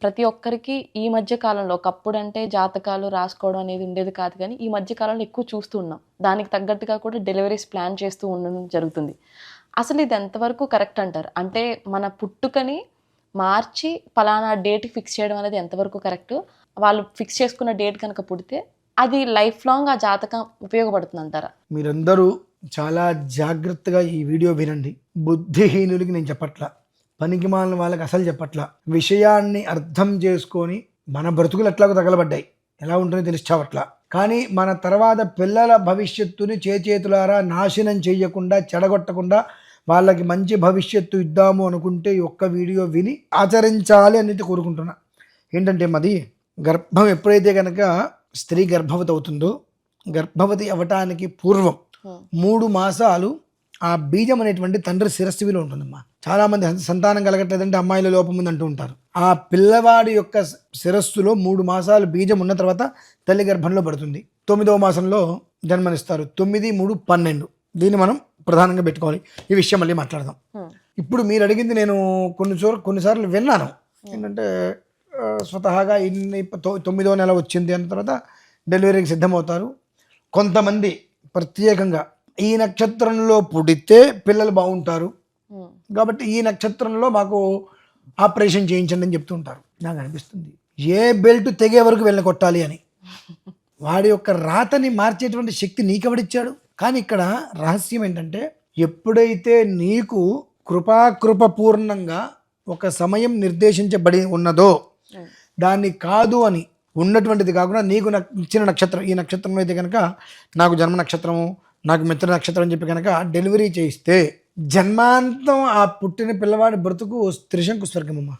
ప్రతి ఒక్కరికి ఈ మధ్య కాలంలో ఒకప్పుడంటే జాతకాలు రాసుకోవడం అనేది ఉండేది కాదు కానీ, ఈ మధ్య కాలంలో ఎక్కువ చూస్తూ ఉన్నాం. దానికి తగ్గట్టుగా కూడా డెలివరీస్ ప్లాన్ చేస్తూ ఉండడం జరుగుతుంది. అసలు ఇది ఎంతవరకు కరెక్ట్ అంటారు? అంటే మన పుట్టుకని మార్చి పలానా డేట్‌కి ఫిక్స్ చేయడం అనేది ఎంతవరకు కరెక్టు? వాళ్ళు ఫిక్స్ చేసుకున్న డేట్ గనక పుడితే అది లైఫ్ లాంగ్ ఆ జాతకం ఉపయోగపడుతుందంటారా? మీరందరూ చాలా జాగ్రత్తగా ఈ వీడియో వినండి. బుద్ధిహీనులకి నేను చెప్పట్లా, పనికిమాలిన వాళ్ళకి అసలు చెప్పట్లా. విషయాన్ని అర్థం చేసుకొని మన బ్రతుకులు ఎట్లాగో తగలబడ్డాయి, ఎలా ఉంటుందో తెలిసావట్లా. కానీ మన తర్వాత పిల్లల భవిష్యత్తుని చేతులారా నాశనం చేయకుండా, చెడగొట్టకుండా వాళ్ళకి మంచి భవిష్యత్తు ఇద్దాము అనుకుంటే ఈ ఒక్క వీడియో విని ఆచరించాలి అనేది కోరుకుంటున్నా. ఏంటంటే మాది గర్భం ఎప్పుడైతే కనుక స్త్రీ గర్భవతి అవుతుందో, గర్భవతి అవ్వటానికి పూర్వం 3 మాసాలు ఆ బీజం అనేటువంటి తండ్రి శిరస్సులో ఉంటుందమ్మా. చాలామంది సంతానం కలగట్లేదంటే అమ్మాయిల లోపం ఉంది అంటూ ఉంటారు. ఆ పిల్లవాడి యొక్క శిరస్సులో 3 మాసాలు బీజం ఉన్న తర్వాత తల్లి గర్భంలో పడుతుంది. 9వ మాసంలో జన్మనిస్తారు. 9, 3, 12 దీన్ని మనం ప్రధానంగా పెట్టుకోవాలి. ఈ విషయం మళ్ళీ మాట్లాడదాం. ఇప్పుడు మీరు అడిగింది నేను కొన్నిసార్లు విన్నాను. ఏంటంటే స్వతహాగా 9వ నెల వచ్చింది అన్న తర్వాత డెలివరీకి సిద్ధమవుతారు. కొంతమంది ప్రత్యేకంగా ఈ నక్షత్రంలో పుడితే పిల్లలు బాగుంటారు కాబట్టి ఈ నక్షత్రంలో మాకు ఆపరేషన్ చేయించండి అని చెప్తూ ఉంటారు. నాకు అనిపిస్తుంది ఏ బెల్ట్ తెగే వరకు వెళ్ళి కొట్టాలి అని. వాడి యొక్క రాతని మార్చేటువంటి శక్తి నీకెవడిచ్చాడు? కానీ ఇక్కడ రహస్యం ఏంటంటే, ఎప్పుడైతే నీకు కృపాకృపపూర్ణంగా ఒక సమయం నిర్దేశించబడి ఉన్నదో, దాన్ని కాదు అని ఉన్నటువంటిది కాకుండా నీకు ఇచ్చిన నక్షత్రం, ఈ నక్షత్రంలో అయితే కనుక నాకు జన్మ నక్షత్రము, నాకు మిత్ర నక్షత్రం అని చెప్పి కనుక డెలివరీ చేయిస్తే జన్మాంతం ఆ పుట్టిన పిల్లవాడి బ్రతుకు త్రిశంకు స్వర్గమమ్మ.